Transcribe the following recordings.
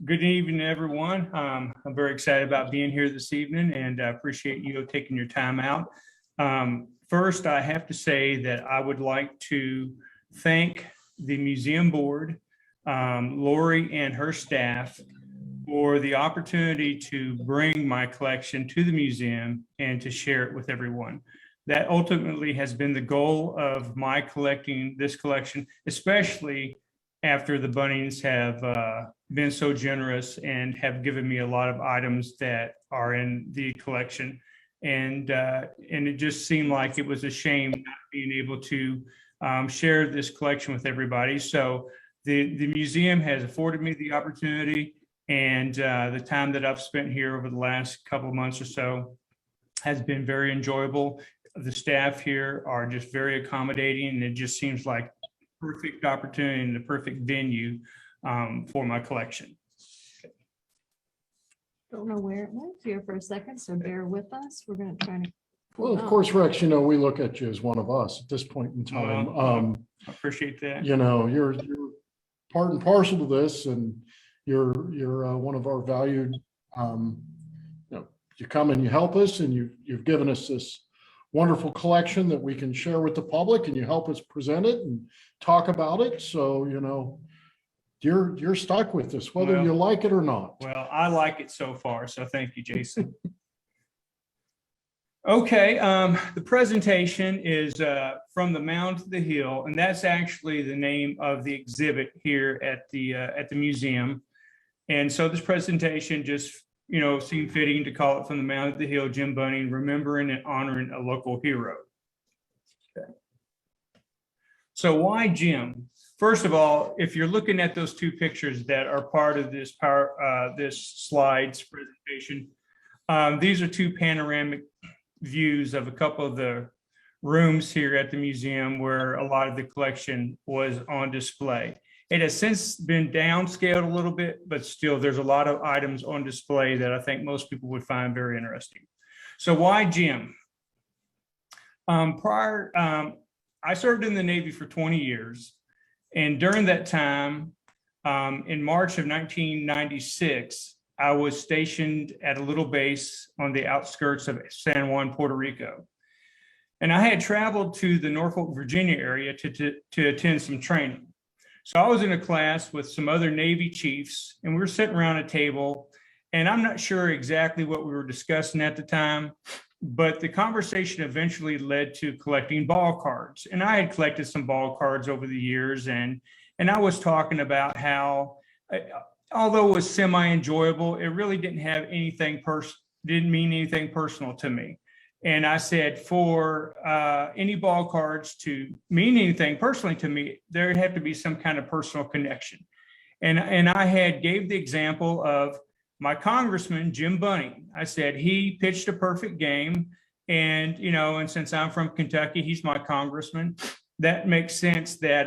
Good evening, everyone. I'm very excited about being here this evening, and I appreciate you taking your time out. First, I have to say that I would like to thank the museum board, Lori and her staff, for the opportunity to bring my collection to the museum and to share it with everyone. That ultimately has been the goal of my collecting this collection, especially after the Bunnings have been so generous and have given me a lot of items that are in the collection. And it just seemed like it was a shame not being able to share this collection with everybody. So the museum has afforded me the opportunity, and the time that I've spent here over the last couple of months or so has been very enjoyable. The staff here are just very accommodating, and it just seems like perfect opportunity and the perfect venue for my collection. Don't know where it went here for a second, so bear with us. We're going to try to. Well, of course, Rex, we look at you as one of us at this point in time. I appreciate that. You're part and parcel to this, and you're one of our valued. You come and you help us, and you've given us this wonderful collection that we can share with the public, and you help us present it and talk about it. So you're stuck with this, whether you like it or not. Well, I like it so far, so thank you, Jason. Okay, the presentation is from the Mound to the Hill, and that's actually the name of the exhibit here at the museum. And so this presentation just seemed fitting to call it From the Mound to the Hill, Jim Bunning, remembering and honoring a local hero. Okay. So why Jim? First of all, if you're looking at those two pictures that are part of this this slides presentation, these are two panoramic views of a couple of the rooms here at the museum where a lot of the collection was on display. It has since been downscaled a little bit, but still there's a lot of items on display that I think most people would find very interesting. So why Jim? I served in the Navy for 20 years. And during that time, in March of 1996, I was stationed at a little base on the outskirts of San Juan, Puerto Rico. And I had traveled to the Norfolk, Virginia area to attend some training. So I was in a class with some other Navy chiefs, and we were sitting around a table, and I'm not sure exactly what we were discussing at the time, but the conversation eventually led to collecting ball cards. And I had collected some ball cards over the years, and I was talking about how, although it was semi-enjoyable, it really didn't have anything didn't mean anything personal to me. And I said, for any ball cards to mean anything personally to me, there'd have to be some kind of personal connection. And I had gave the example of my congressman, Jim Bunning. I said, he pitched a perfect game. And, and since I'm from Kentucky, he's my congressman. That makes sense that,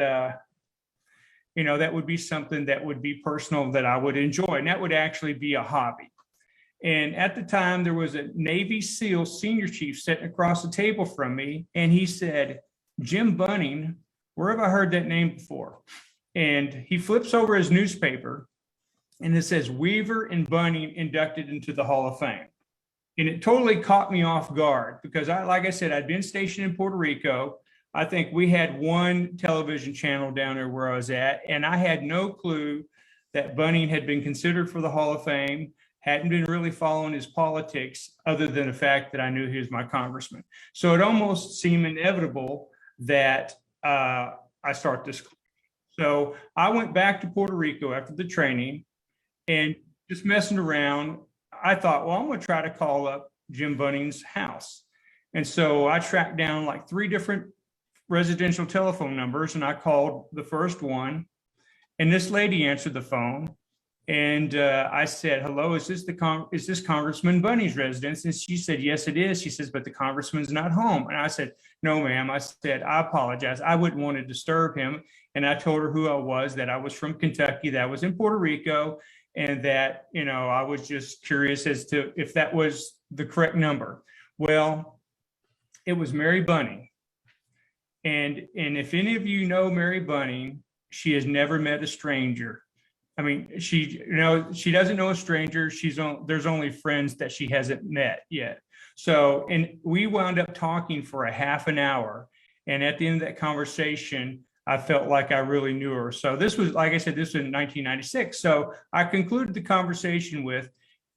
that would be something that would be personal that I would enjoy. And that would actually be a hobby. And at the time, there was a Navy SEAL senior chief sitting across the table from me. And he said, Jim Bunning, where have I heard that name before? And he flips over his newspaper, and it says Weaver and Bunning inducted into the Hall of Fame. And it totally caught me off guard because like I said, I'd been stationed in Puerto Rico. I think we had one television channel down there where I was at, and I had no clue that Bunning had been considered for the Hall of Fame. Hadn't been really following his politics other than the fact that I knew he was my congressman. So it almost seemed inevitable that I start this. So I went back to Puerto Rico after the training, and just messing around, I thought, well, I'm going to try to call up Jim Bunning's house. And so I tracked down like 3 different residential telephone numbers, and I called the first one, and this lady answered the phone. And I said, hello, is this Congressman Bunning's residence? And she said, yes, it is. She says, but the congressman's not home. And I said, no, ma'am. I said, I apologize. I wouldn't want to disturb him. And I told her who I was, that I was from Kentucky, that I was in Puerto Rico, and that, I was just curious as to if that was the correct number. Well, it was Mary Bunning. And if any of you know Mary Bunning, she has never met a stranger. I mean, she doesn't know a stranger. There's only friends that she hasn't met yet. So, and we wound up talking for a half an hour. And at the end of that conversation, I felt like I really knew her. So this was, like I said, this was in 1996. So I concluded the conversation with,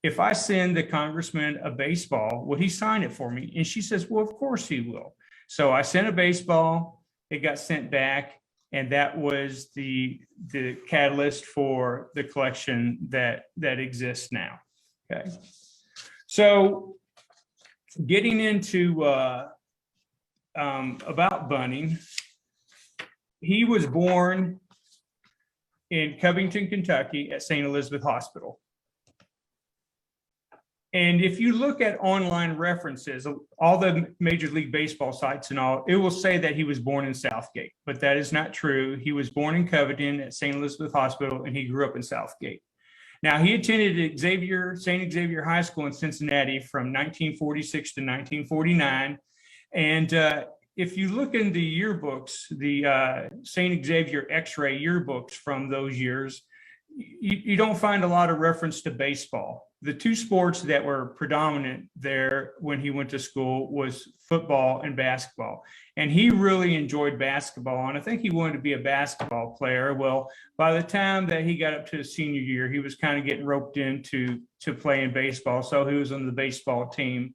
if I send the congressman a baseball, will he sign it for me? And she says, well, of course he will. So I sent a baseball, it got sent back, and that was the catalyst for the collection that exists now. Okay. So getting into about Bunning, he was born in Covington, Kentucky at St. Elizabeth Hospital. And if you look at online references, all the Major League Baseball sites and all, it will say that he was born in Southgate, but that is not true. He was born in Covington at St. Elizabeth Hospital, and he grew up in Southgate. Now, he attended St. Xavier High School in Cincinnati from 1946 to 1949. And if you look in the yearbooks, the St. Xavier X-ray yearbooks from those years, you don't find a lot of reference to baseball. The two sports that were predominant there when he went to school was football and basketball. And he really enjoyed basketball. And I think he wanted to be a basketball player. Well, by the time that he got up to his senior year, he was kind of getting roped into playing baseball. So he was on the baseball team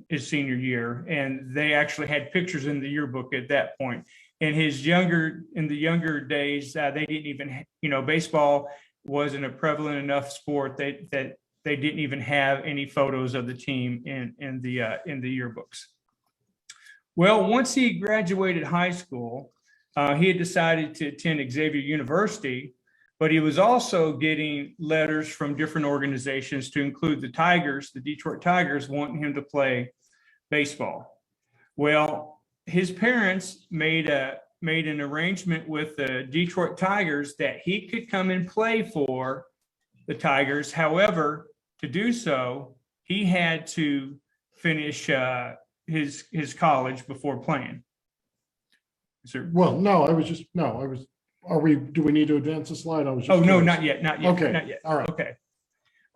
his senior year. And they actually had pictures in the yearbook at that point. In the younger days, they didn't even, baseball wasn't a prevalent enough sport that they didn't even have any photos of the team in the yearbooks. Well, once he graduated high school, he had decided to attend Xavier University, but he was also getting letters from different organizations, to include the Tigers, the Detroit Tigers, wanting him to play baseball. Well, his parents made an arrangement with the Detroit Tigers that he could come and play for the Tigers. However, to do so, he had to finish his college before playing. Well, no, do we need to advance the slide? I was just no, curious. not yet. Okay. Not yet. All right. Okay.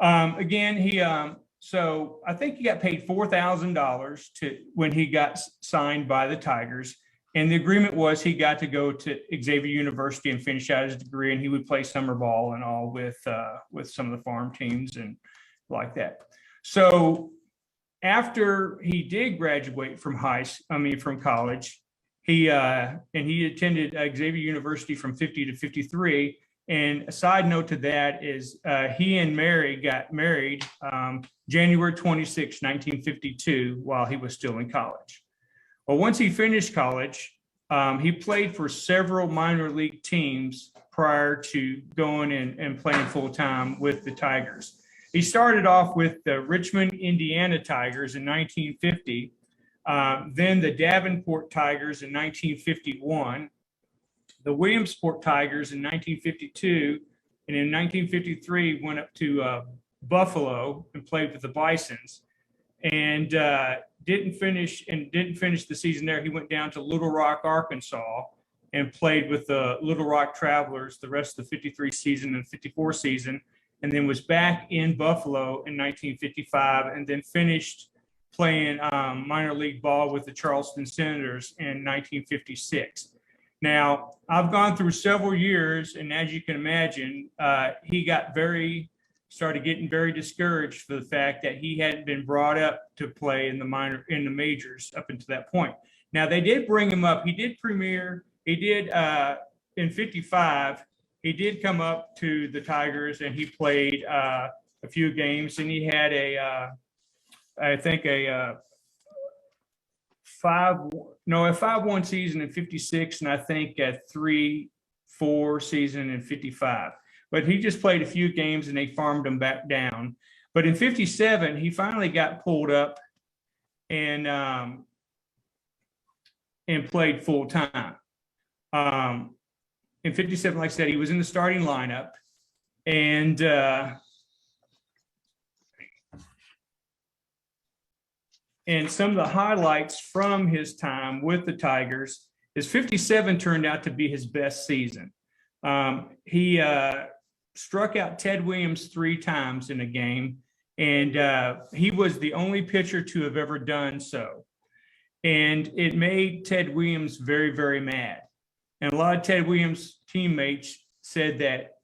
Again, so I think he got paid $4,000 when he got signed by the Tigers. And the agreement was he got to go to Xavier University and finish out his degree, and he would play summer ball and all with some of the farm teams and like that. So after he did graduate from college, he attended Xavier University from 50 to 53. And a side note to that is he and Mary got married January 26, 1952, while he was still in college. Well, once he finished college, he played for several minor league teams prior to going and playing full time with the Tigers. He started off with the Richmond, Indiana Tigers in 1950, then the Davenport Tigers in 1951, the Williamsport Tigers in 1952, and in 1953 went up to Buffalo and played with the Bisons, and didn't finish the season there. He went down to Little Rock, Arkansas, and played with the Little Rock Travelers the rest of the 53 season and 54 season, and then was back in Buffalo in 1955, and then finished playing minor league ball with the Charleston Senators in 1956. Now, I've gone through several years, and as you can imagine, he started getting very discouraged for the fact that he hadn't been brought up to play in the majors up until that point. Now, they did bring him up. He did in 55, he did come up to the Tigers, and he played a few games, and he had a 5-1 season in 56, and I think a 3-4 season in 55. But he just played a few games, and they farmed him back down. But in 57, he finally got pulled up and played full time. In 57, like I said, he was in the starting lineup, and some of the highlights from his time with the Tigers is 57 turned out to be his best season. He struck out Ted Williams 3 times in a game, and he was the only pitcher to have ever done so. And it made Ted Williams very, very mad. And a lot of Ted Williams' teammates said that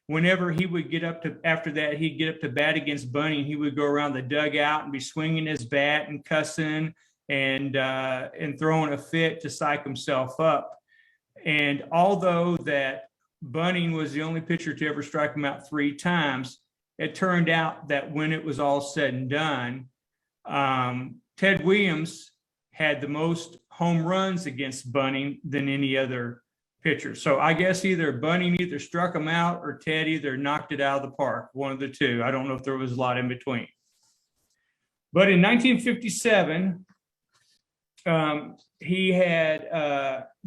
whenever he would get up to, after that, he'd get up to bat against Bunning, he would go around the dugout and be swinging his bat and cussing and throwing a fit to psych himself up. And although that Bunning was the only pitcher to ever strike him out 3 times, it turned out that when it was all said and done, Ted Williams had the most home runs against Bunning than any other pitcher. So I guess either Bunning either struck him out or Ted either knocked it out of the park, one of the two. I don't know if there was a lot in between. But in 1957, he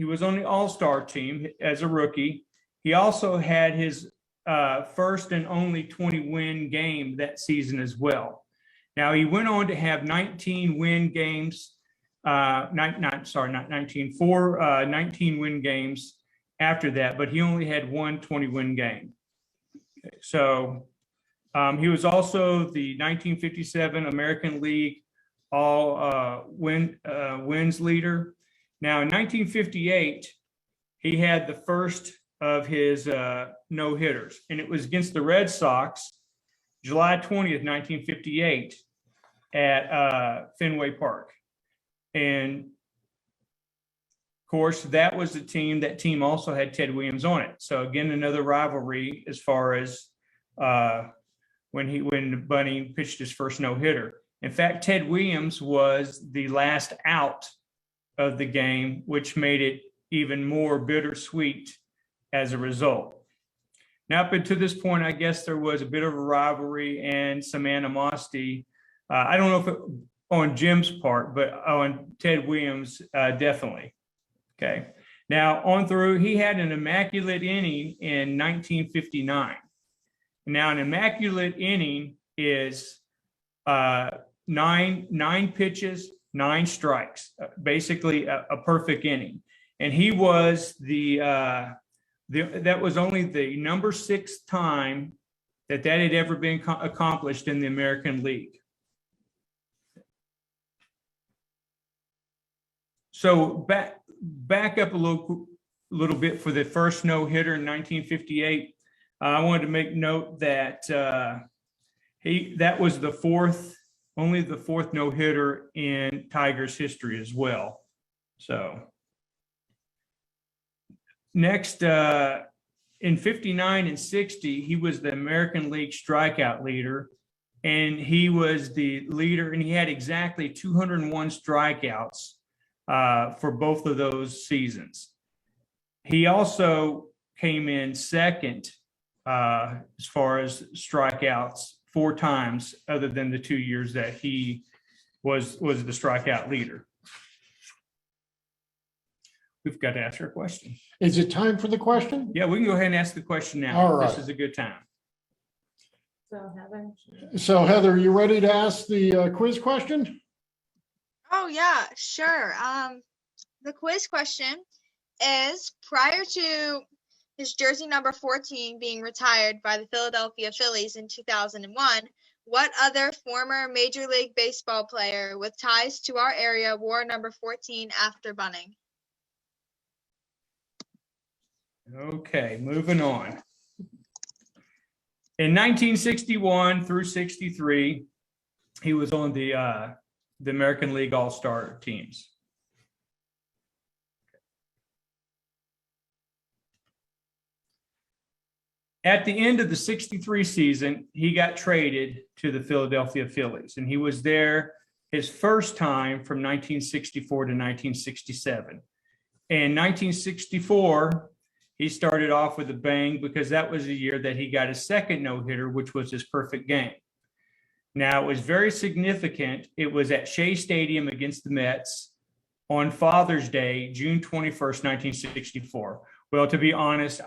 was on the All-Star team as a rookie. He also had his first and only 20-win game that season as well. Now, he went on to have 19 win games, not 19, 19 win games after that, but he only had one 20-win game. So he was also the 1957 American League wins leader. Now, in 1958, he had the first of his no-hitters, and it was against the Red Sox, July 20th, 1958, at Fenway Park. And of course, that was the team. That team also had Ted Williams on it. So again, another rivalry as far as when Bunning pitched his first no-hitter. In fact, Ted Williams was the last out of the game, which made it even more bittersweet as a result. Now, up until this point, I guess there was a bit of a rivalry and some animosity. I don't know if it, on Jim's part, but on Ted Williams, definitely. Okay. Now, on through, he had an immaculate inning in 1959. Now, an immaculate inning is nine pitches, 9 strikes, basically a perfect inning. And he was that was only the number 6 time that had ever been accomplished in the American League. So back up a little bit for the first no-hitter in 1958. I wanted to make note that that was only the fourth no-hitter in Tigers history as well. So next, in 59 and 60, he was the American League strikeout leader, and he was the leader, and he had exactly 201 strikeouts for both of those seasons. He also came in second as far as strikeouts 4 times, other than the 2 years that he was the strikeout leader. We've got to ask her a question. Is it time for the question? Yeah, we can go ahead and ask the question now. All right. This is a good time. So Heather, are you ready to ask the quiz question? Oh, yeah, sure. The quiz question is, prior to his jersey number 14 being retired by the Philadelphia Phillies in 2001, what other former Major League Baseball player with ties to our area wore number 14 after Bunning? Okay, moving on. In 1961 through 63, he was on the American League All-Star teams. At the end of the 63 season, he got traded to the Philadelphia Phillies, and he was there his first time from 1964 to 1967. In 1964, he started off with a bang because that was the year that he got his second no-hitter, which was his perfect game. Now, it was very significant. It was at Shea Stadium against the Mets on Father's Day, June 21st, 1964. Well, to be honest,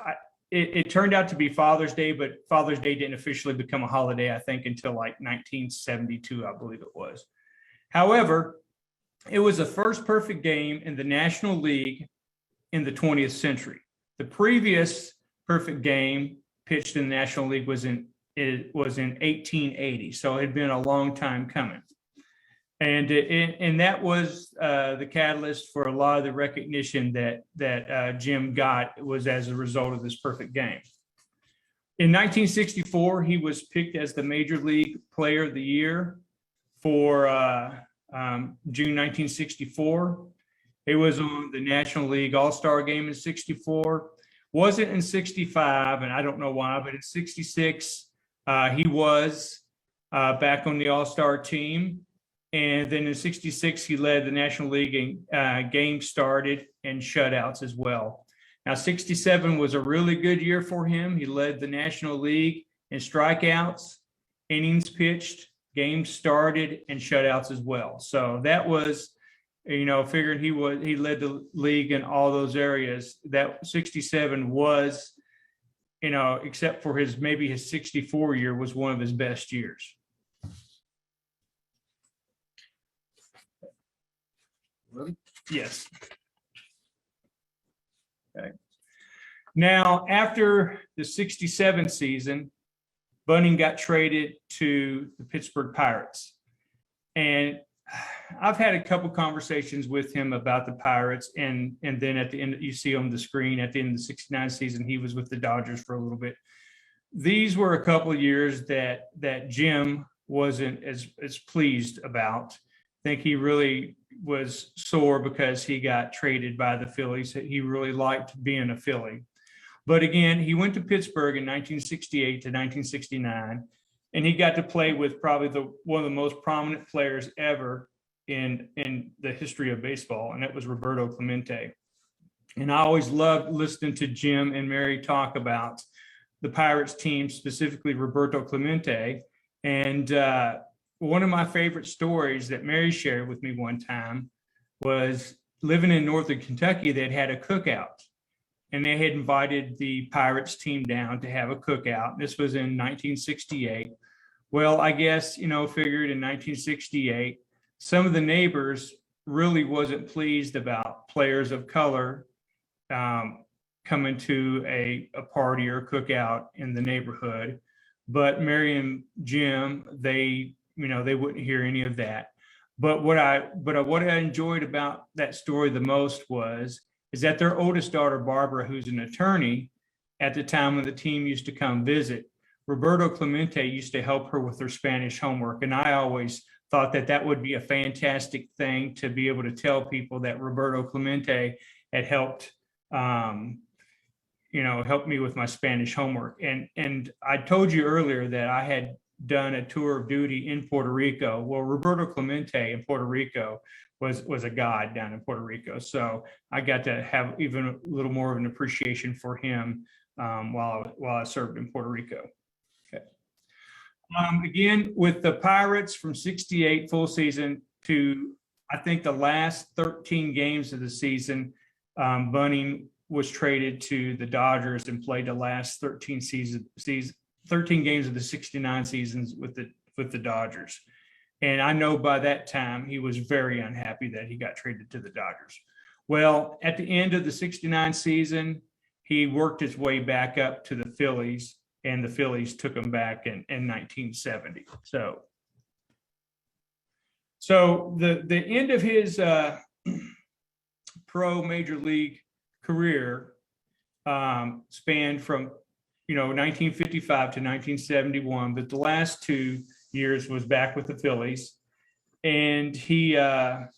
it turned out to be Father's Day, but Father's Day didn't officially become a holiday, I think, until like 1972, I believe it was. However, it was the first perfect game in the National League in the 20th century. The previous perfect game pitched in the National League was in 1880. So it had been a long time coming. And that was the catalyst for a lot of the recognition that Jim got was as a result of this perfect game. In 1964, he was picked as the Major League Player of the Year for June 1964. He was on the National League All-Star Game in 64. Wasn't in 65, and I don't know why, but in 66, he was back on the All-Star team. And then in 66, he led the National League in games started and shutouts as well. Now, 67 was a really good year for him. He led the National League in strikeouts, innings pitched, games started, and shutouts as well. So that was, figuring he led the league in all those areas. That 67 was, except for maybe his 64 year, was one of his best years. Yes. Okay. Now, after the 67 season, Bunning got traded to the Pittsburgh Pirates. And I've had a couple conversations with him about the Pirates. And then at the end, you see on the screen, at the end of the 69 season, he was with the Dodgers for a little bit. These were a couple of years that Jim wasn't as pleased about. I think he really was sore because he got traded by the Phillies. He really liked being a Philly. But again, he went to Pittsburgh in 1968 to 1969, and he got to play with probably one of the most prominent players ever in the history of baseball, and that was Roberto Clemente. And I always loved listening to Jim and Mary talk about the Pirates team, specifically Roberto Clemente. And one of my favorite stories that Mary shared with me one time was living in northern Kentucky. They'd had a cookout, and they had invited the Pirates team down to have a cookout. This was in 1968. Well, I guess, figured in 1968, some of the neighbors really wasn't pleased about players of color coming to a party or cookout in the neighborhood. But Mary and Jim, they wouldn't hear any of that. But what I enjoyed about that story the most is that their oldest daughter, Barbara, who's an attorney, at the time when the team used to come visit, Roberto Clemente used to help her with her Spanish homework. And I always thought that would be a fantastic thing to be able to tell people that Roberto Clemente had helped me with my Spanish homework. And I told you earlier that I had done a tour of duty in Puerto Rico. Well, Roberto Clemente in Puerto Rico was a god down in Puerto Rico. So I got to have even a little more of an appreciation for him while I served in Puerto Rico. Okay. Again, with the Pirates from 68 full season to, I think, the last 13 games of the season, Bunning was traded to the Dodgers and played the last 13 games of the 69 seasons with the Dodgers. And I know by that time he was very unhappy that he got traded to the Dodgers. Well, at the end of the 69 season, he worked his way back up to the Phillies, and the Phillies took him back in 1970. So the end of his pro major league career spanned from 1955 to 1971, but the last 2 years was back with the Phillies. And he one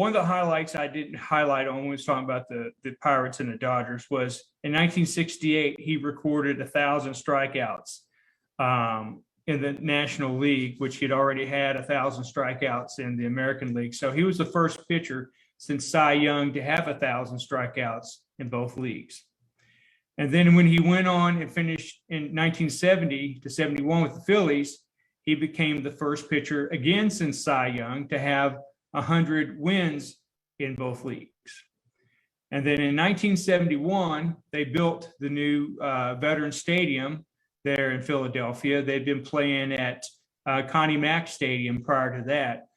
of the highlights I didn't highlight on when we was talking about the Pirates and the Dodgers was in 1968 he recorded 1,000 strikeouts in the National League, which he'd already had 1,000 strikeouts in the American League. So he was the first pitcher since Cy Young to have 1,000 strikeouts in both leagues. And then when he went on and finished in 1970 to 71 with the Phillies, he became the first pitcher again since Cy Young to have 100 wins in both leagues. And then in 1971, they built the new Veterans Stadium there in Philadelphia. They'd been playing at Connie Mack Stadium prior to that.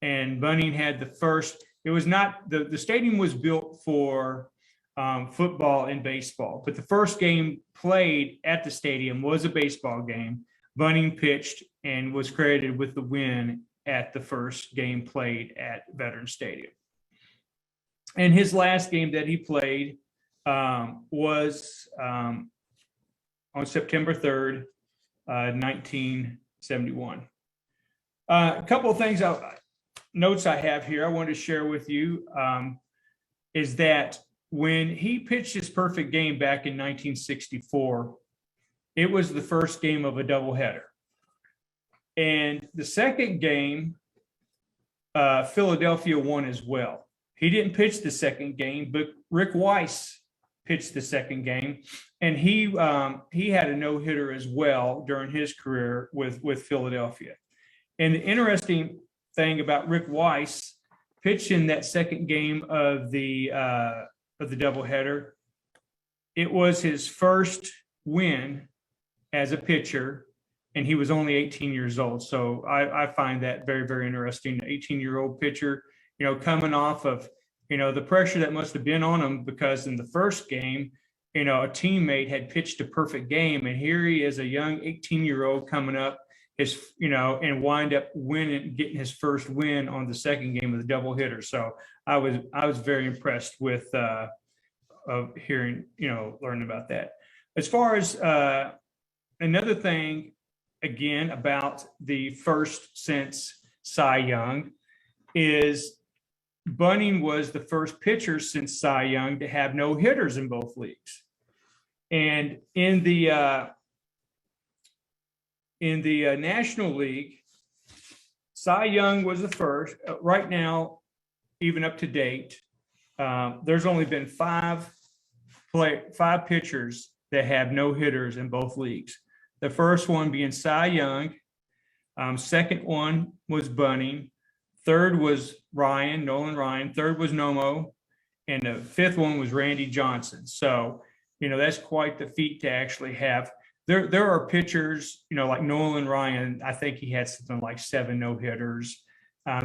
And Bunning had the first, it was not, the stadium was built for football and baseball. But the first game played at the stadium was a baseball game. Bunning pitched and was credited with the win at the first game played at Veterans Stadium. And his last game that he played was on September 3rd, 1971. A couple of things, notes I have here I wanted to share with you is that when he pitched his perfect game back in 1964, it was the first game of a doubleheader. And the second game, Philadelphia won as well. He didn't pitch the second game, but Rick Weiss pitched the second game, and he had a no-hitter as well during his career with Philadelphia. And the interesting thing about Rick Weiss pitching that second game of the doubleheader, it was his first win as a pitcher, and he was only 18 years old. So I find that very, very interesting. An 18-year-old pitcher, coming off of, the pressure that must have been on him, because in the first game, a teammate had pitched a perfect game, and here he is, a young 18-year-old coming up and wind up getting his first win on the second game of the doubleheader. So I was very impressed with of hearing, learning about that. As far as another thing, again, about the first since Cy Young, is Bunning was the first pitcher since Cy Young to have no hitters in both leagues. And in the National League, Cy Young was the first. Right now, even up to date, there's only been five pitchers that have no hitters in both leagues. The first one being Cy Young. Second one was Bunning. Third was Nolan Ryan. Third was Nomo. And the fifth one was Randy Johnson. So, that's quite the feat to actually have. There are pitchers, like Nolan Ryan. I think he had something like 7 no-hitters.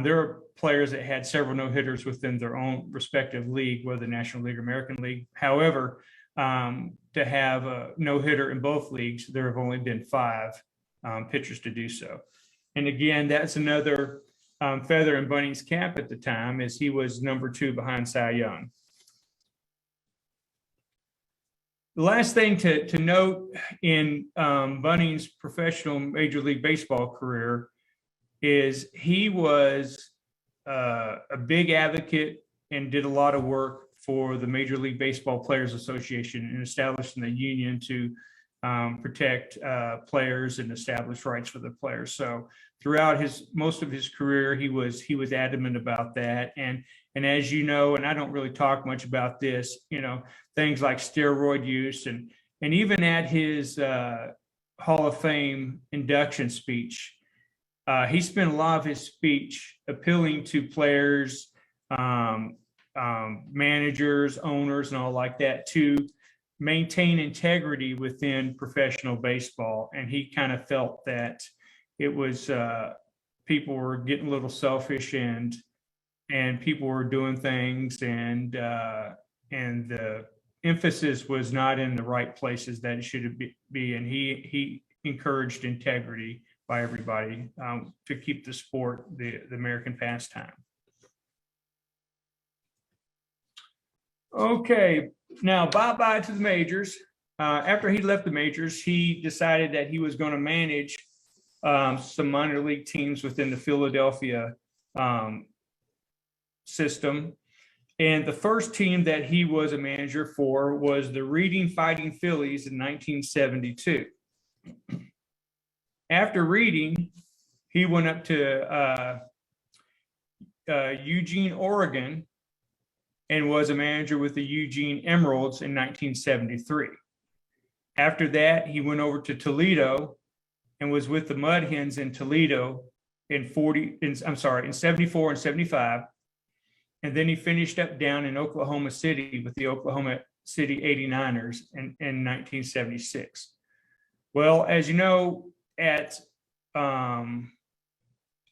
There are players that had several no-hitters within their own respective league, whether National League or American League. However, to have a no-hitter in both leagues, there have only been 5 pitchers to do so. And again, that's another feather in Bunning's cap at the time, as he was number 2 behind Cy Young. The last thing to note in Bunning's professional Major League Baseball career is he was a big advocate and did a lot of work for the Major League Baseball Players Association in establishing the union to protect players and establish rights for the players. So throughout most of his career, he was adamant about that. And as you know, and I don't really talk much about this, things like steroid use, and even at his Hall of Fame induction speech, he spent a lot of his speech appealing to players, managers, owners, and all like that to maintain integrity within professional baseball. And he kind of felt that it was people were getting a little selfish, and people were doing things, and the emphasis was not in the right places that it should be. And he encouraged integrity by everybody to keep the sport the American pastime. Okay, now bye-bye to the majors. After he left the majors, he decided that he was going to manage some minor league teams within the Philadelphia system. And the first team that he was a manager for was the Reading Fighting Phillies in 1972. After Reading, he went up to Eugene, Oregon, and was a manager with the Eugene Emeralds in 1973. After that, he went over to Toledo and was with the Mud Hens in Toledo in 74 and 75. And then he finished up down in Oklahoma City with the Oklahoma City 89ers in 1976. Well, as you know, at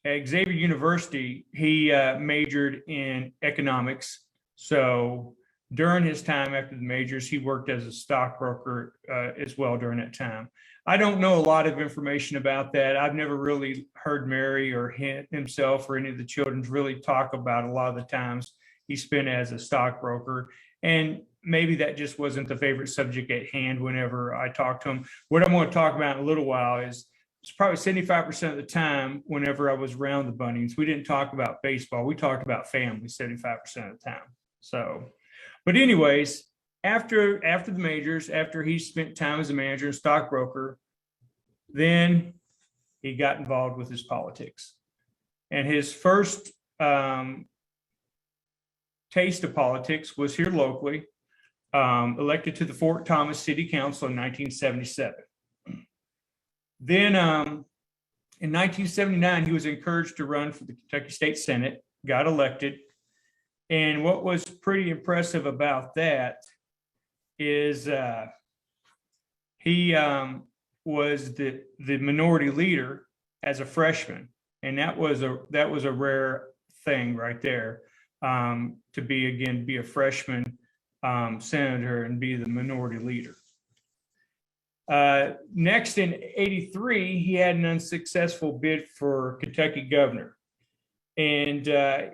Xavier University, he majored in economics. So during his time after the majors, he worked as a stockbroker as well during that time. I don't know a lot of information about that. I've never really heard Mary or himself or any of the children really talk about a lot of the times he spent as a stockbroker. And maybe that just wasn't the favorite subject at hand whenever I talked to him. What I'm going to talk about in a little while is it's probably 75% of the time whenever I was around the Bunnings, we didn't talk about baseball. We talked about family 75% of the time. So, but anyways, after the majors, after he spent time as a manager and stockbroker, then he got involved with his politics. And his first taste of politics was here locally, elected to the Fort Thomas City Council in 1977. Then in 1979, he was encouraged to run for the Kentucky State Senate, got elected. And what was pretty impressive about that is he was the minority leader as a freshman, and that was a rare thing right there, to be a freshman senator and be the minority leader. Next in '83, he had an unsuccessful bid for Kentucky governor. And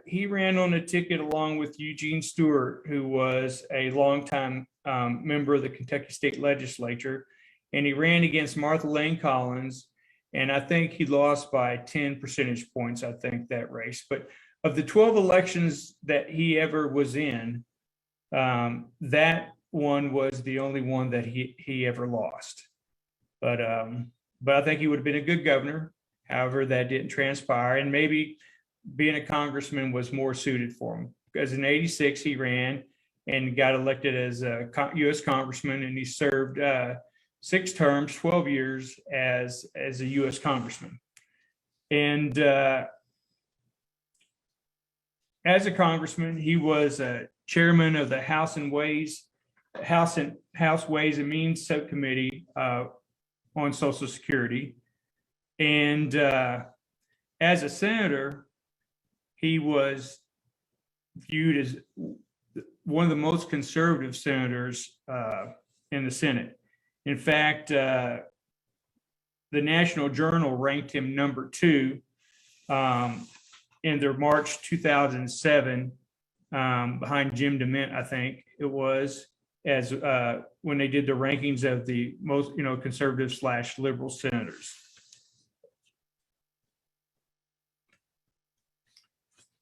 he ran on a ticket along with Eugene Stewart, who was a longtime member of the Kentucky State Legislature. And he ran against Martha Lane Collins. And I think he lost by 10 percentage points, I think, that race. But of the 12 elections that he ever was in, that one was the only one that he ever lost. But I think he would have been a good governor. However, that didn't transpire. And maybe being a congressman was more suited for him, because in '86 he ran and got elected as a U.S. congressman, and he served 6 terms, 12 years as a U.S. congressman. And as a congressman, he was a chairman of the House Ways and Means Subcommittee on Social Security, and as a senator, he was viewed as one of the most conservative senators in the Senate. In fact, the National Journal ranked him number 2 in their March 2007, behind Jim DeMint, I think it was, as when they did the rankings of the most conservative/liberal senators.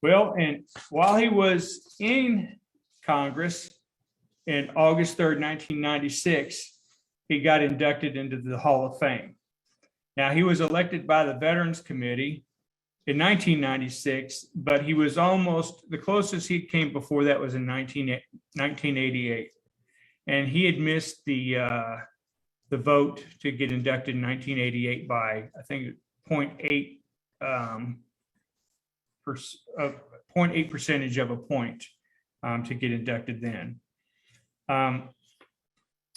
Well, and while he was in Congress in August 3rd, 1996, he got inducted into the Hall of Fame. Now, he was elected by the Veterans Committee in 1996, but he was almost, the closest he came before that was in 1988. And he had missed the vote to get inducted in 1988 by, I think, 0.8 percentage of a point to get inducted then.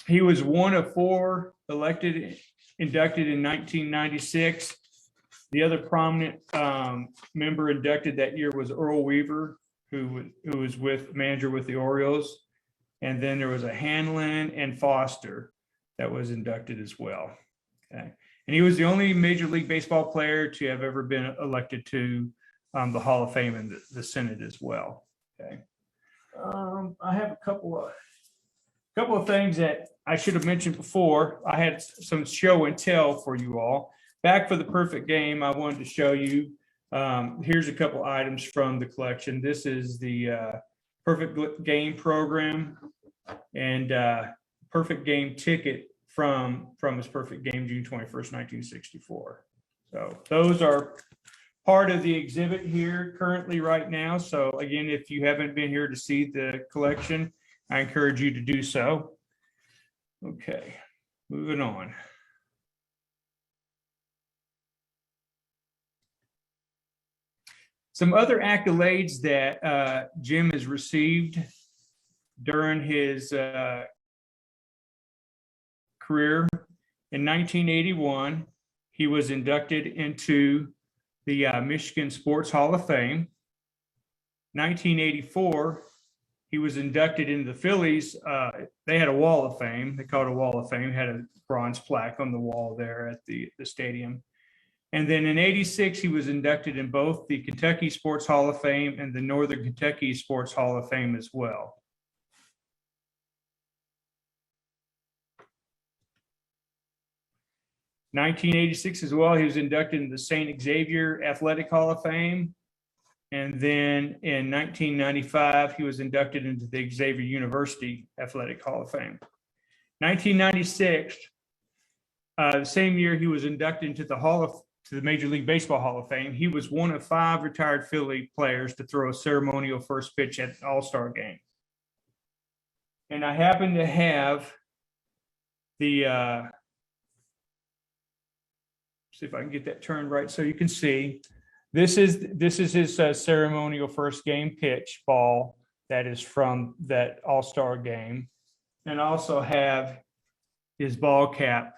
He was one of 4 inducted in 1996. The other prominent member inducted that year was Earl Weaver, who was manager with the Orioles. And then there was a Hanlon and Foster that was inducted as well. Okay. And he was the only Major League Baseball player to have ever been elected to the Hall of Fame and the Senate as well. Okay. I have a couple of things that I should have mentioned before. I had some show and tell for you all. Back for the perfect game, I wanted to show you. Here's a couple items from the collection. This is the perfect game program and perfect game ticket from his perfect game, June 21st, 1964. So those are part of the exhibit here currently right now. So again, if you haven't been here to see the collection, I encourage you to do so. Okay, moving on. Some other accolades that Jim has received during his career. In 1981, he was inducted into the Michigan Sports Hall of Fame. 1984, he was inducted into the Phillies. They had a wall of fame. They called it a wall of fame. Had a bronze plaque on the wall there at the stadium. And then in '86, he was inducted in both the Kentucky Sports Hall of Fame and the Northern Kentucky Sports Hall of Fame as well. In 1986 as well, he was inducted into the St. Xavier Athletic Hall of Fame. And then in 1995, he was inducted into the Xavier University Athletic Hall of Fame. 1996, the same year he was inducted into the Major League Baseball Hall of Fame. He was one of 5 retired Philly players to throw a ceremonial first pitch at an All-Star game. And I happen to have the see if I can get that turned right so you can see. This is his ceremonial first game pitch ball that is from that All-Star game. And I also have his ball cap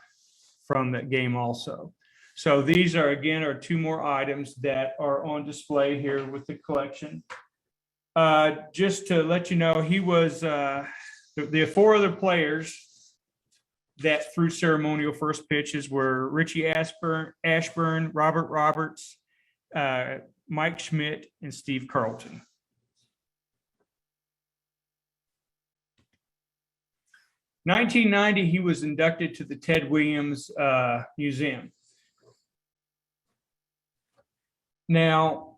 from that game also. So these are, again, are 2 more items that are on display here with the collection. Just to let you know, he was, the 4 other players that threw ceremonial first pitches were Richie Ashburn, Robert Roberts, Mike Schmidt, and Steve Carlton. In 1990, he was inducted to the Ted Williams Museum. Now,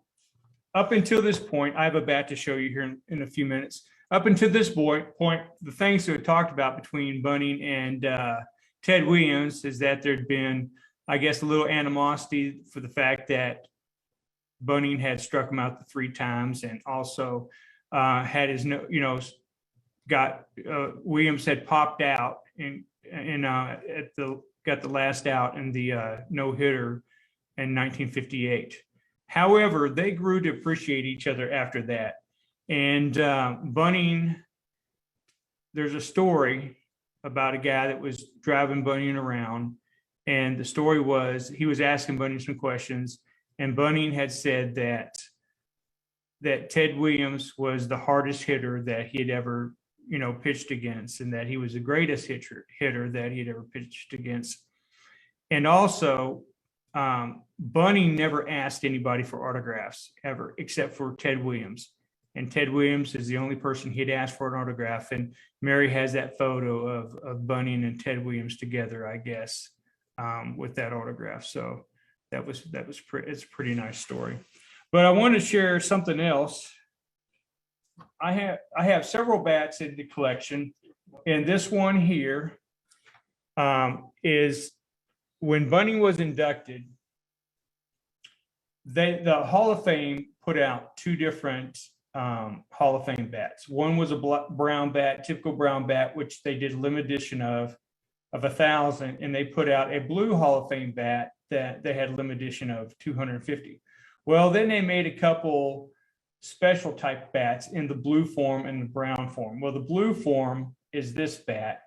up until this point, I have a bat to show you here in a few minutes. Up until this point, the things that we talked about between Bunning and Ted Williams is that there'd been, I guess, a little animosity for the fact that Bunning had struck him out the 3 times, and also had his, got Williams had popped out and got the last out in the no hitter in 1958. However, they grew to appreciate each other after that. And Bunning, there's a story about a guy that was driving Bunning around, and the story was he was asking Bunning some questions, and Bunning had said that Ted Williams was the hardest hitter that he had ever pitched against, and that he was the greatest hitter that he'd ever pitched against. And also, Bunning never asked anybody for autographs ever, except for Ted Williams. And Ted Williams is the only person he'd asked for an autograph. And Mary has that photo of Bunning and Ted Williams together, I guess, with that autograph. So it's a pretty nice story. But I want to share something else. I have several bats in the collection, and this one here is when Bunning was inducted. The Hall of Fame put out 2 different Hall of Fame bats. One was a brown bat, typical brown bat, which they did a limited edition of 1,000, and they put out a blue Hall of Fame bat that they had a limited edition of 250. Well, then they made a couple special type bats in the blue form and the brown form. Well, the blue form is this bat,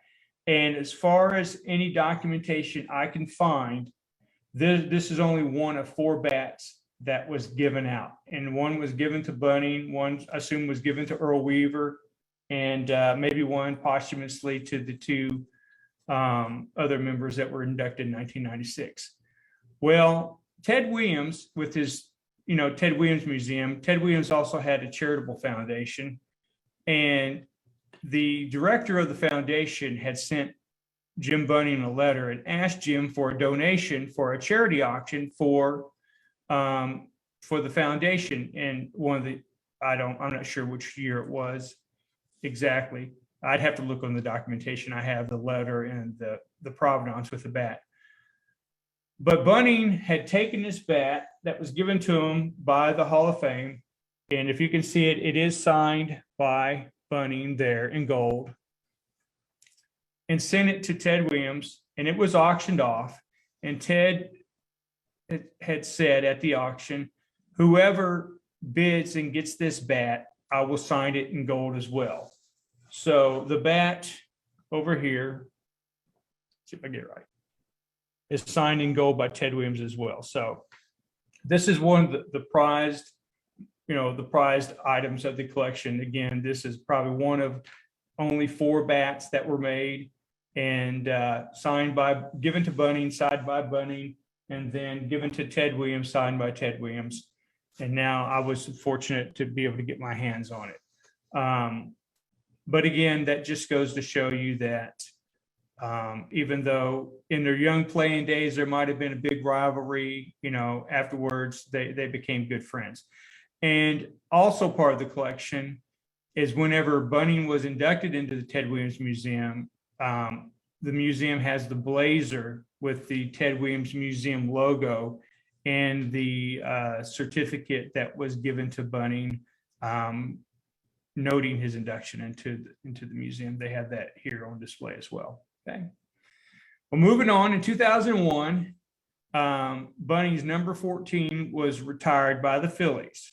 and as far as any documentation I can find, this is only one of 4 bats that was given out, and one was given to Bunning, one I assume was given to Earl Weaver, and maybe one posthumously to the 2 other members that were inducted in 1996. Well, Ted Williams, with his Ted Williams Museum, Ted Williams also had a charitable foundation, and the director of the foundation had sent Jim Bunning a letter and asked Jim for a donation for a charity auction for the foundation. And I'm not sure which year it was exactly. I'd have to look on the documentation. I have the letter and the provenance with the bat. But Bunning had taken this bat that was given to him by the Hall of Fame. And if you can see it, it is signed by Bunning there in gold, and sent it to Ted Williams, and it was auctioned off. And Ted had said at the auction, whoever bids and gets this bat, I will sign it in gold as well. So the bat over here, see if I get it right, is signed in gold by Ted Williams as well. So this is one of the prized, the prized items of the collection. Again, this is probably one of only 4 bats that were made and given to Bunning, signed by Bunning, and then given to Ted Williams, signed by Ted Williams. And now I was fortunate to be able to get my hands on it. But again, that just goes to show you that even though in their young playing days, there might have been a big rivalry, afterwards, they became good friends. And also part of the collection is whenever Bunning was inducted into the Ted Williams Museum, the museum has the blazer with the Ted Williams Museum logo and the certificate that was given to Bunning, noting his induction into the museum. They have that here on display as well. Okay. Well, moving on, in 2001, Bunning's number 14 was retired by the Phillies.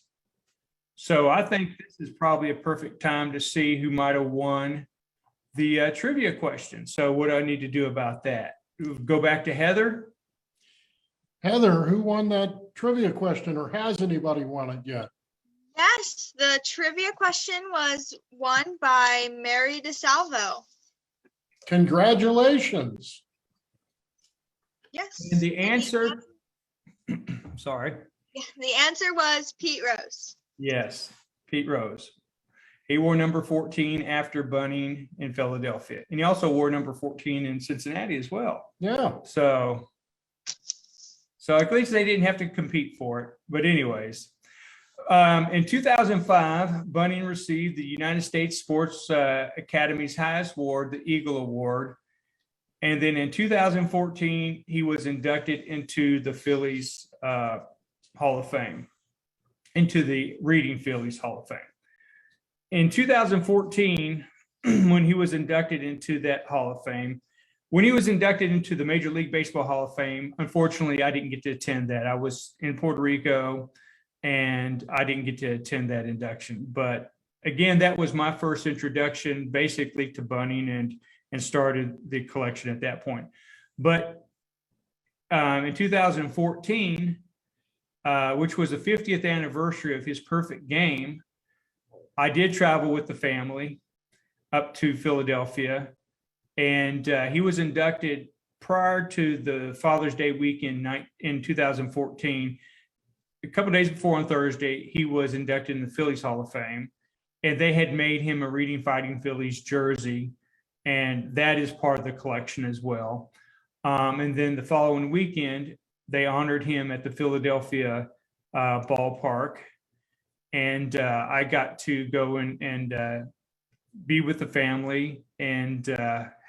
So I think this is probably a perfect time to see who might have won the trivia question. So what do I need to do about that? Go back to Heather. Heather, who won that trivia question, or has anybody won it yet? Yes, the trivia question was won by Mary DeSalvo. Congratulations. Yes. And the answer, sorry. Yeah, the answer was Pete Rose. Yes, Pete Rose. He wore number 14 after Bunning in Philadelphia. And he also wore number 14 in Cincinnati as well. Yeah. So at least they didn't have to compete for it. But anyways, in 2005, Bunning received the United States Sports Academy's highest award, the Eagle Award. And then in 2014, he was inducted into the Phillies Hall of Fame, into the Reading Phillies Hall of Fame. In 2014, when he was inducted into that Hall of Fame, when he was inducted into the Major League Baseball Hall of Fame, unfortunately, I didn't get to attend that. I was in Puerto Rico and I didn't get to attend that induction. But again, that was my first introduction basically to Bunning and started the collection at that point. But in 2014, which was the 50th anniversary of his perfect game, I did travel with the family up to Philadelphia, and he was inducted prior to the Father's Day weekend in 2014. A couple of days before, on Thursday, he was inducted in the Phillies Hall of Fame, and they had made him a Reading Fighting Phillies jersey, and that is part of the collection as well. And then the following weekend, they honored him at the Philadelphia ballpark, and I got to go and be with the family and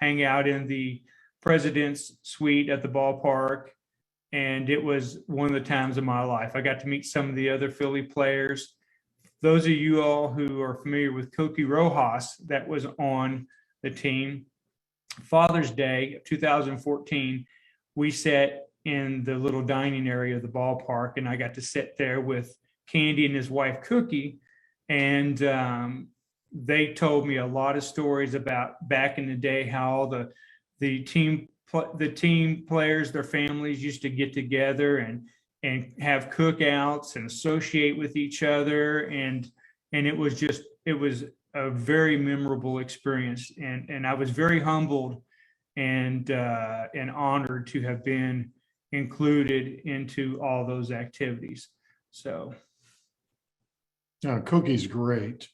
hang out in the president's suite at the ballpark. And it was one of the times of my life. I got to meet some of the other Philly players. Those of you all who are familiar with Cokie Rojas, that was on the team. Father's Day of 2014, we sat in the little dining area of the ballpark, and I got to sit there with Candy and his wife Cookie, and they told me a lot of stories about back in the day, how the team players, their families used to get together and have cookouts and associate with each other, and it was a very memorable experience, and I was very humbled and honored to have been included into all those activities. So Cookie's great.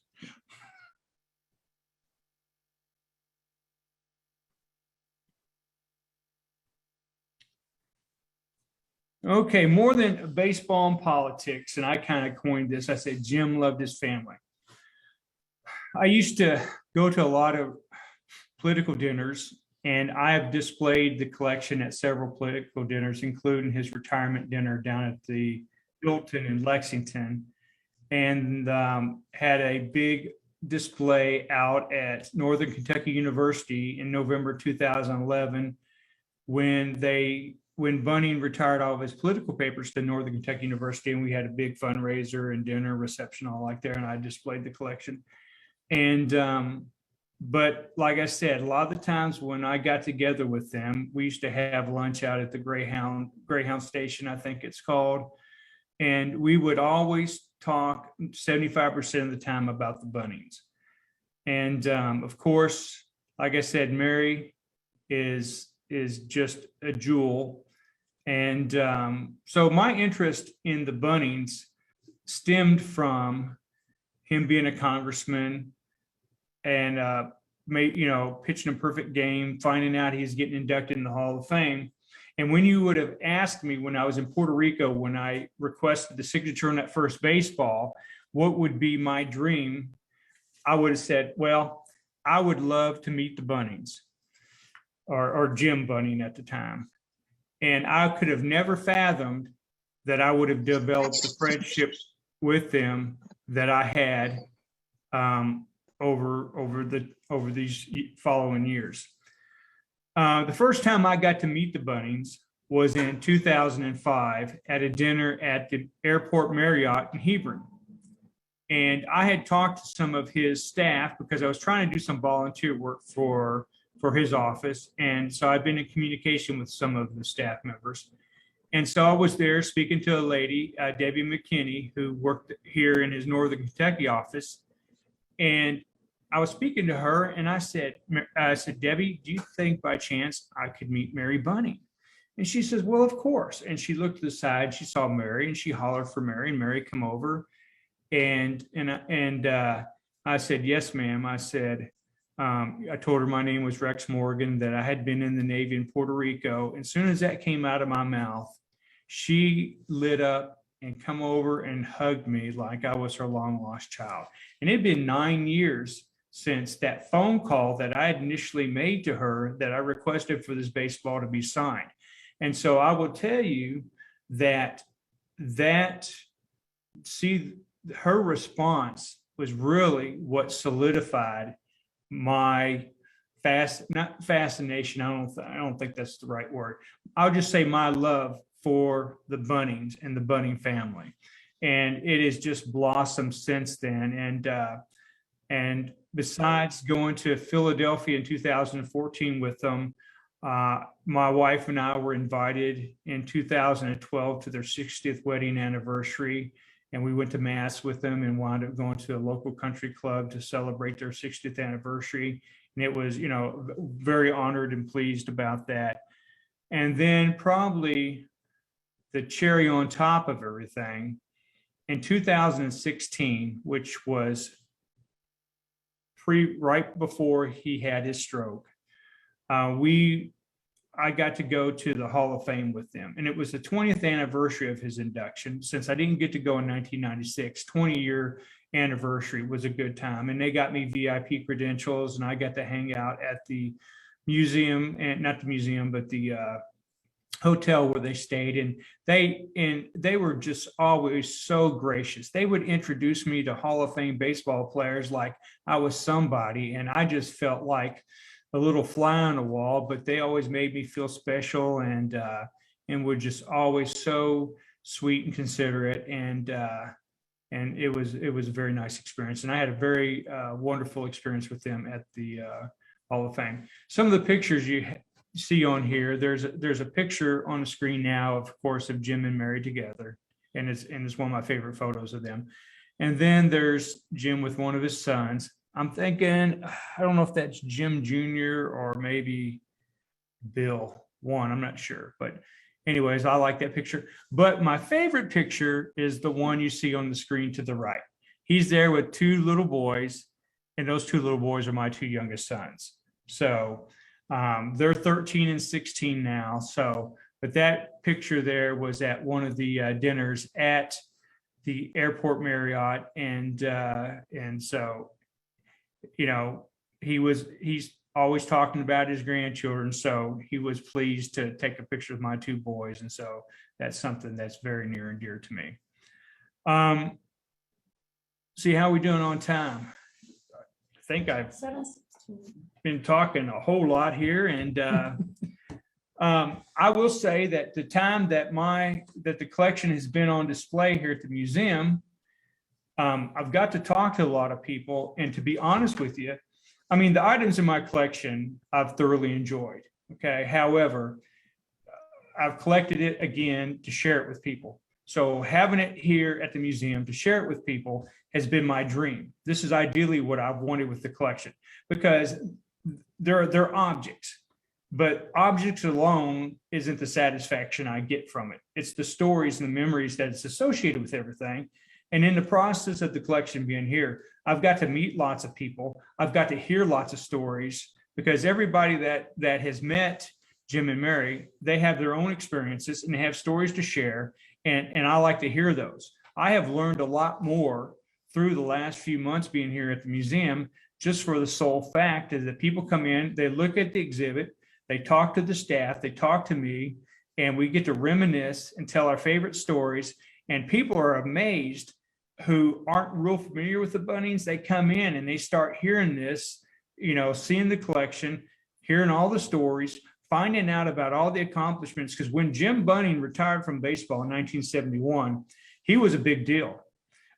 Okay, more than baseball and politics, and I kind of coined this. I said Jim loved his family. I used to go to a lot of political dinners, and I have displayed the collection at several political dinners, including his retirement dinner down at the Hilton in Lexington, and had a big display out at Northern Kentucky University in November 2011 when Bunning retired all of his political papers to Northern Kentucky University, and we had a big fundraiser and dinner reception all like there, and I displayed the collection. And but like I said, a lot of the times when I got together with them, we used to have lunch out at the Greyhound Station, I think it's called, and we would always talk 75% of the time about the Bunnings. And of course, like I said, Mary is just a jewel. And so my interest in the Bunnings stemmed from him being a congressman and pitching a perfect game, finding out he's getting inducted in the Hall of Fame. And when you would have asked me when I was in Puerto Rico, when I requested the signature on that first baseball, what would be my dream? I would have said, well, I would love to meet the Bunnings or Jim Bunning at the time. And I could have never fathomed that I would have developed the friendship with them that I had over these following years. The first time I got to meet the Bunnings was in 2005 at a dinner at the Airport Marriott in Hebron. And I had talked to some of his staff because I was trying to do some volunteer work for his office. And so I've been in communication with some of the staff members. And so I was there speaking to a lady, Debbie McKinney, who worked here in his Northern Kentucky office. And I was speaking to her and I said, Debbie, do you think by chance I could meet Mary Bunning? And she says, well, of course. And she looked to the side, she saw Mary and she hollered for Mary, and Mary come over. And I said, yes, ma'am. I said, I told her my name was Rex Morgan, that I had been in the Navy in Puerto Rico. And as soon as that came out of my mouth, she lit up and come over and hugged me like I was her long lost child. And it'd been 9 years since that phone call that I had initially made to her that I requested for this baseball to be signed. And so I will tell you that her response was really what solidified my not fascination. I don't think that's the right word. I'll just say my love for the Bunnings and the Bunning family. And it has just blossomed since then. And besides going to Philadelphia in 2014 with them, my wife and I were invited in 2012 to their 60th wedding anniversary. And we went to mass with them and wound up going to a local country club to celebrate their 60th anniversary. And it was, very honored and pleased about that. And then probably the cherry on top of everything, in 2016, which was right before he had his stroke, I got to go to the Hall of Fame with them. And it was the 20th anniversary of his induction. Since I didn't get to go in 1996, 20-year anniversary was a good time. And they got me VIP credentials, and I got to hang out at the museum, and not the museum, but the hotel where they stayed. And they were just always so gracious. They would introduce me to Hall of Fame baseball players like I was somebody. And I just felt like a little fly on the wall, but they always made me feel special and were just always so sweet and considerate. And it was a very nice experience. And I had a very wonderful experience with them at the Hall of Fame. Some of the pictures you see on here, there's a picture on the screen now, of course, of Jim and Mary together. And it's one of my favorite photos of them. And then there's Jim with one of his sons. I'm thinking, I don't know if that's Jim Jr. or maybe Bill one, I'm not sure. But anyways, I like that picture. But my favorite picture is the one you see on the screen to the right. He's there with two little boys, and those two little boys are my two youngest sons. So they're 13 and 16 now. So, but that picture there was at one of the dinners at the Airport Marriott. And so, he's always talking about his grandchildren. So he was pleased to take a picture of my two boys. And so that's something that's very near and dear to me. See how we doing on time? I think I've been talking a whole lot here. And I will say that the time that the collection has been on display here at the museum, I've got to talk to a lot of people, and to be honest with you, I mean, the items in my collection I've thoroughly enjoyed. Okay. However, I've collected it again to share it with people. So having it here at the museum to share it with people has been my dream. This is ideally what I've wanted with the collection, because they're objects, but objects alone isn't the satisfaction I get from it. It's the stories and the memories that it's associated with everything. And in the process of the collection being here, I've got to meet lots of people. I've got to hear lots of stories, because everybody that has met Jim and Mary, they have their own experiences and they have stories to share. And I like to hear those. I have learned a lot more through the last few months being here at the museum, just for the sole fact is that people come in, they look at the exhibit, they talk to the staff, they talk to me, and we get to reminisce and tell our favorite stories. And people are amazed who aren't real familiar with the Bunnings. They come in and they start hearing this, seeing the collection, hearing all the stories, finding out about all the accomplishments. Because when Jim Bunning retired from baseball in 1971, he was a big deal.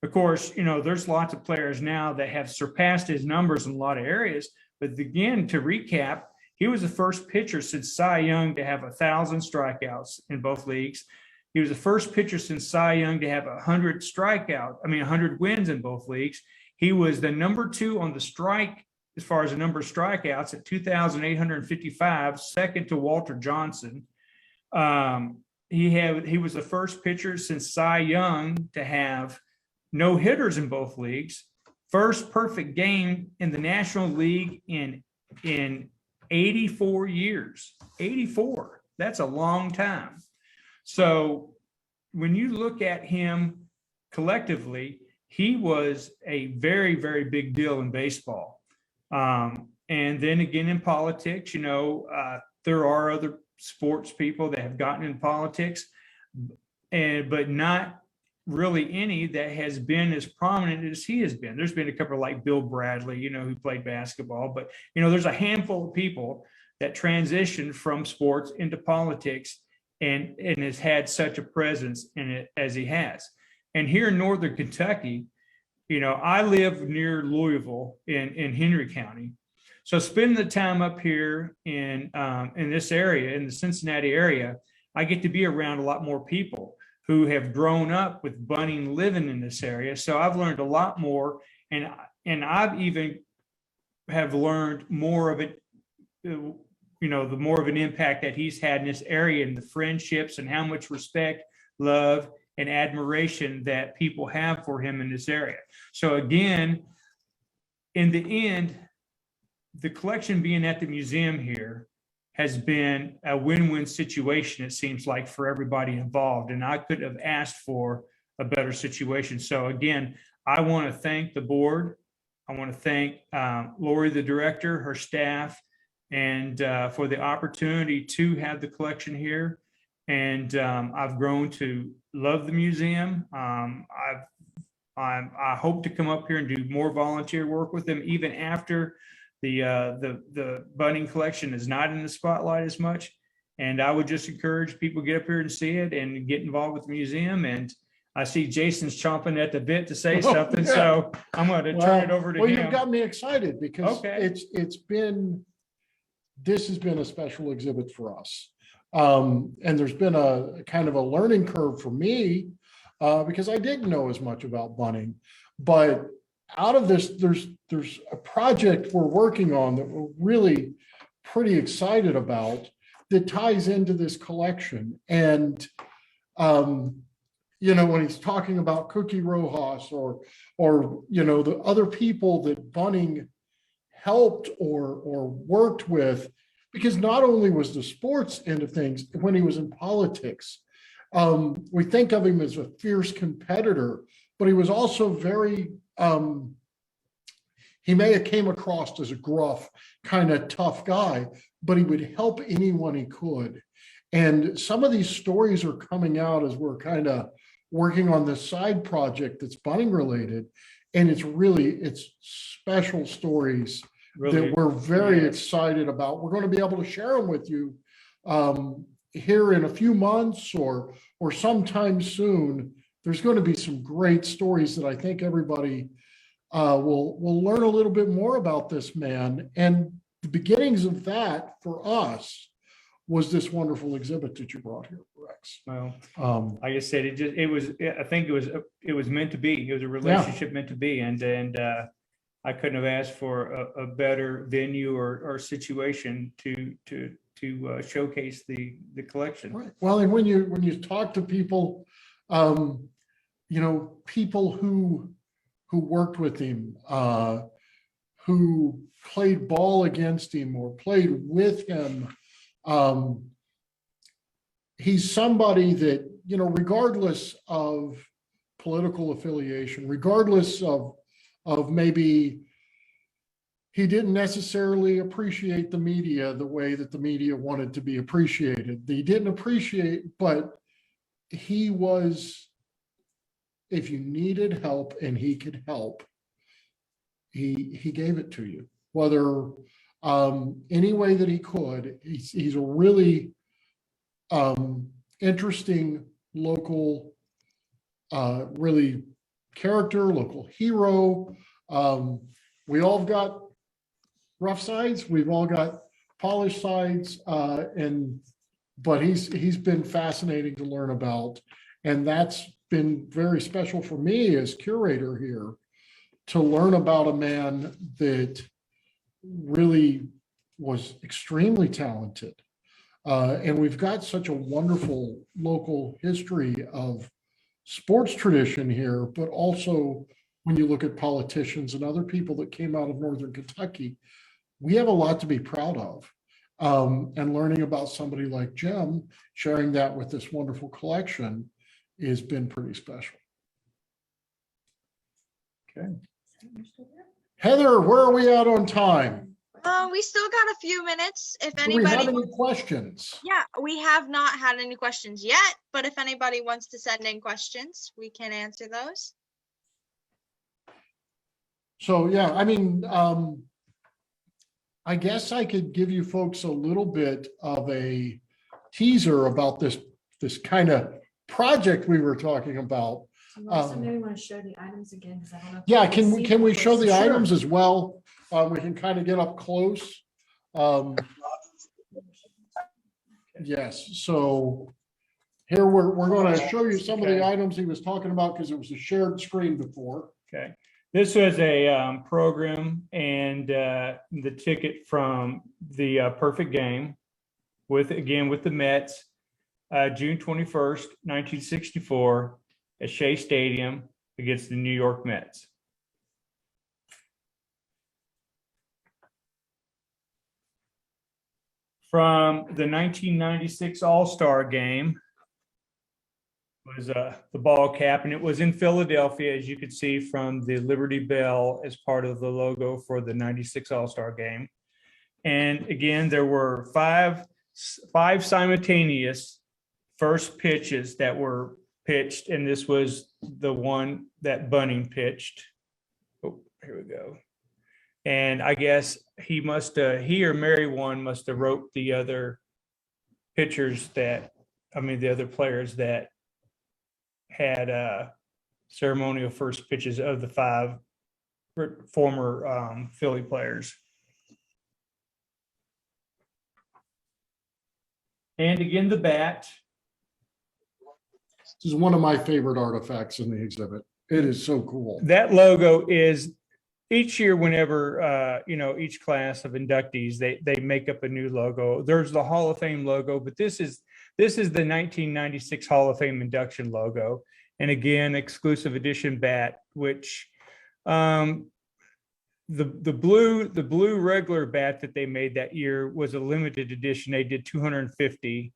Of course, there's lots of players now that have surpassed his numbers in a lot of areas. But again, to recap, he was the first pitcher since Cy Young to have 1,000 strikeouts in both leagues. He was the first pitcher since Cy Young to have 100 wins in both leagues. He was the number 2 on the strike as far as the number of strikeouts at 2,855, second to Walter Johnson. He was the first pitcher since Cy Young to have no hitters in both leagues. First perfect game in the National League in 84 years. 84. That's a long time. So when you look at him collectively, he was a very, very big deal in baseball. And then again, in politics, there are other sports people that have gotten in politics, but not really any that has been as prominent as he has been. There's been a couple like Bill Bradley, who played basketball, but, there's a handful of people that transitioned from sports into politics and has had such a presence in it as he has. And here in Northern Kentucky, I live near Louisville in Henry County. So spending the time up here in this area, in the Cincinnati area, I get to be around a lot more people who have grown up with Bunning living in this area. So I've learned a lot more, and I've even have learned more of it, the more of an impact that he's had in this area, and the friendships and how much respect, love, and admiration that people have for him in this area. So again, in the end, the collection being at the museum here has been a win-win situation, it seems like, for everybody involved. And I couldn't have asked for a better situation. So again, I want to thank the board. I want to thank Lori, the director, her staff, and for the opportunity to have the collection here. And I've grown to love the museum. I hope to come up here and do more volunteer work with them, even after the Bunning collection is not in the spotlight as much. And I would just encourage people to get up here and see it and get involved with the museum. And I see Jason's chomping at the bit to say something, yeah. So I'm going to turn it over to him. You've got me excited because Okay. this has been a special exhibit for us. And there's been a kind of a learning curve for me because I didn't know as much about Bunning. But out of this, there's a project we're working on that we're really pretty excited about that ties into this collection. And when he's talking about Cookie Rojas or the other people that Bunning helped or worked with, because not only was the sports end of things, when he was in politics, we think of him as a fierce competitor, but he was also very, he may have came across as a gruff, kind of tough guy, but he would help anyone he could. And some of these stories are coming out as we're kind of working on this side project that's Bunning related. And it's special stories that we're very excited about. We're going to be able to share them with you here in a few months or sometime soon. There's going to be some great stories that I think everybody will learn a little bit more about this man. And the beginnings of that for us was this wonderful exhibit that you brought here, Rex. Well, Um, like I said, I think it was meant to be. It was a relationship meant to be. And I couldn't have asked for a better venue or situation to showcase the collection. right. Well, and when you talk to people, people who worked with him, who played ball against him or played with him, he's somebody that, regardless of political affiliation, regardless of maybe he didn't necessarily appreciate the media the way that the media wanted to be appreciated. He didn't appreciate, but he was, if you needed help and he could help, he gave it to you, whether any way that he could. He's a really interesting local, really character, local hero. We all have got rough sides. We've all got polished sides, but he's been fascinating to learn about, and that's been very special for me as curator here, to learn about a man that really was extremely talented. And we've got such a wonderful local history of sports tradition here, but also when you look at politicians and other people that came out of Northern Kentucky, we have a lot to be proud of. And learning about somebody like Jim, sharing that with this wonderful collection, has been pretty special. Okay. Heather, where are we at on time? We still got a few minutes. If Do we have anybody, any questions? yeah, we have not had any questions yet, but if anybody wants to send in questions, we can answer those. So, yeah, I mean, I guess I could give you folks a little bit of a teaser about this kind of project we were talking about. Melissa, maybe want to show the items again, because I don't know. Yeah, can we show the Sure. items as well? We can kind of get up close. Yes, so here we're going to show you some of the items he was talking about, because it was a shared screen before. Okay. This was a program and the ticket from the perfect game with the Mets, June 21st, 1964 at Shea Stadium against the New York Mets. From the 1996 All-Star game was the ball cap, and it was in Philadelphia, as you could see from the Liberty Bell as part of the logo for the 96 All-Star game. And again, there were five simultaneous first pitches that were pitched, and this was the one that Bunning pitched. Oh, here we go. And I guess he or Mary one must have wrote the other pitchers the other players that had ceremonial first pitches of the five former Philly players. And again, the bat. This is one of my favorite artifacts in the exhibit. It is so cool. That logo is each year, whenever each class of inductees, they make up a new logo. There's the Hall of Fame logo, but this is the 1996 Hall of Fame induction logo. And again, exclusive edition bat, which the blue regular bat that they made that year was a limited edition. They did 250,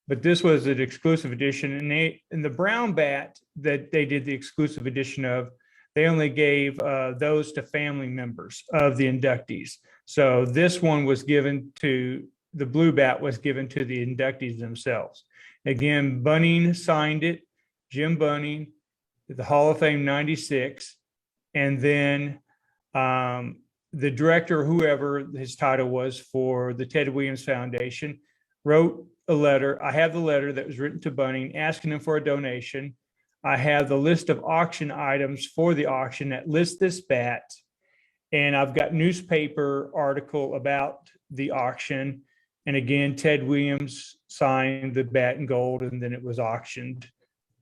but this was an exclusive edition. And the brown bat that they did the exclusive edition of, they only gave those to family members of the inductees. So this one was given to, the blue bat was given to the inductees themselves. Again, Bunning signed it, Jim Bunning, the Hall of Fame 96. And then the director, whoever his title was for the Ted Williams Foundation, wrote a letter. I have the letter that was written to Bunning asking him for a donation. I have the list of auction items for the auction that list this bat. And I've got newspaper article about the auction. And again, Ted Williams signed the bat and gold, and then it was auctioned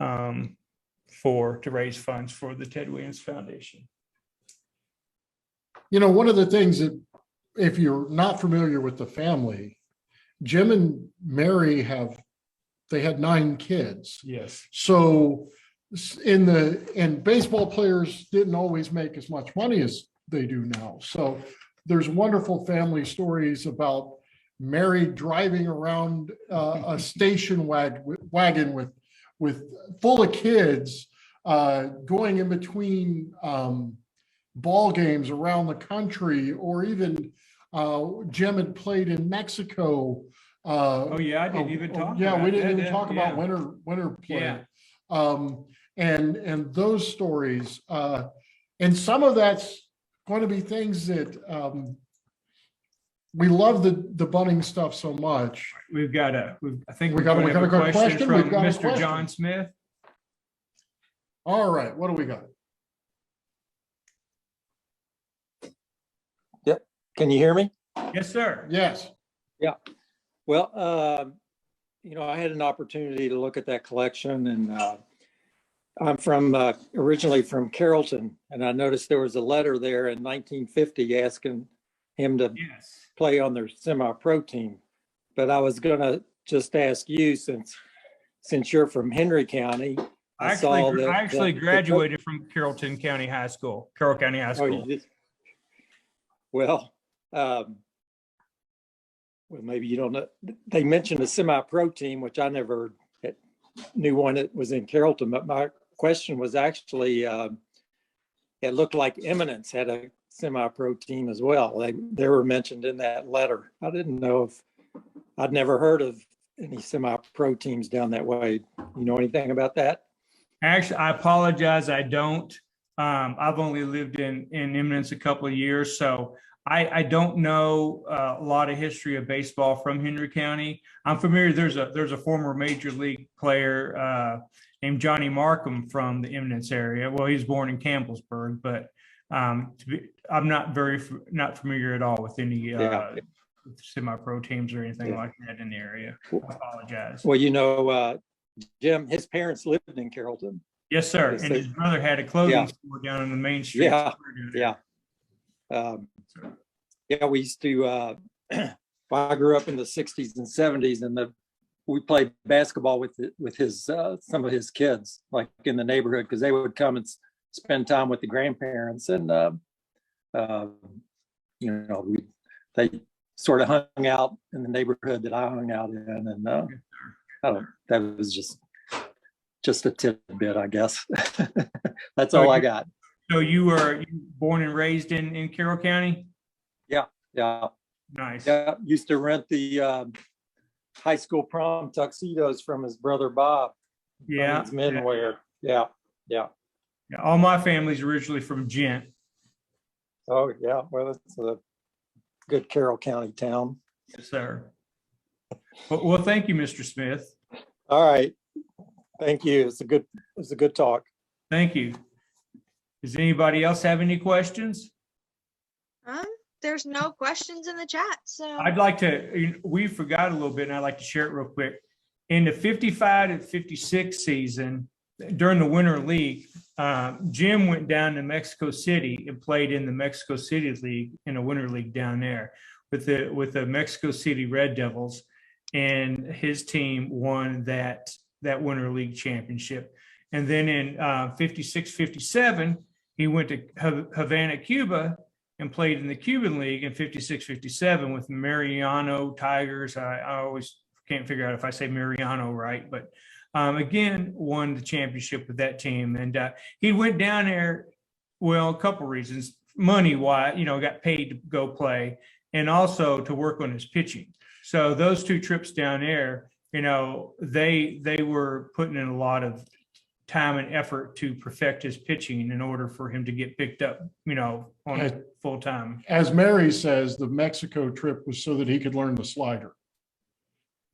to raise funds for the Ted Williams Foundation. You know, one of the things that, if you're not familiar with the family, Jim and Mary they had 9 kids. Yes. So and baseball players didn't always make as much money as they do now. So there's wonderful family stories about Mary driving around a station wagon with full of kids, going in between ball games around the country, or even Jim had played in Mexico. Oh yeah, I didn't even talk. Yeah, about we didn't that. even talk about winter play. Yeah. And those stories, and some of that's going to be things that we love the Bunning stuff so much. I think We got a have good question? from We've got a Mr. question. John Smith. All right, what do we got? Yep. Can you hear me? Yes, sir. Yes. Well, I had an opportunity to look at that collection, and I'm originally from Carrollton, and I noticed there was a letter there in 1950 asking him to Yes. play on their semi-pro team. But I was gonna just ask you, since you're from Henry County. I actually graduated from Carroll County High School. Oh, you did? Well, maybe you don't know. They mentioned a semi-pro team, which I never knew one that was in Carrollton. But my question was actually, it looked like Eminence had a semi-pro team as well. They were mentioned in that letter. I didn't know I'd never heard of any semi-pro teams down that way. You know anything about that? Actually, I apologize. I don't. I've only lived in Eminence a couple of years, so I don't know a lot of history of baseball from Henry County. I'm familiar. There's a former major league player named Johnny Markham from the Eminence area. Well, he was born in Campbellsburg, but I'm not familiar at all with any semi-pro teams or anything like that in the area. I apologize. Well, Jim, his parents lived in Carrollton. Yes, sir. And his brother had a clothing store down on the main street. Yeah. We used to, I grew up in the 60s and 70s, and we played basketball with his some of his kids, like in the neighborhood, because they would come and spend time with the grandparents, and they sort of hung out in the neighborhood that I hung out in, and that was just a tidbit, I guess. That's all I got. So you were born and raised in Carroll County? Yeah. Nice. Yeah. Used to rent the high school prom tuxedos from his brother Bob. Yeah. Men wear. Yeah. All my family's originally from Gent. Oh yeah. Well, it's a good Carroll County town. Yes, sir. Well, thank you, Mr. Smith. All right. Thank you. It's a good talk. Thank you. Does anybody else have any questions? There's no questions in the chat, so I'd like to, we forgot a little bit, and I'd like to share it real quick. In the 55 and 56 season, during the Winter League, Jim went down to Mexico City and played in the Mexico City League, in a Winter League down there with the Mexico City Red Devils, and his team won that Winter League championship. And then in 56, 57, he went to Havana, Cuba, and played in the Cuban League in 56, 57 with Mariano Tigers. I always can't figure out if I say Mariano right, but again, won the championship with that team. And he went down there, well, a couple reasons. Money-wise, got paid to go play, and also to work on his pitching. So those 2 trips down there, they were putting in a lot of time and effort to perfect his pitching in order for him to get picked up, on full time. As Mary says, the Mexico trip was so that he could learn the slider.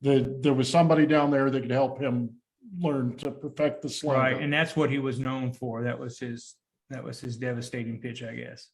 There was somebody down there that could help him learn to perfect the slider. Right, and that's what he was known for. That was his devastating pitch, I guess.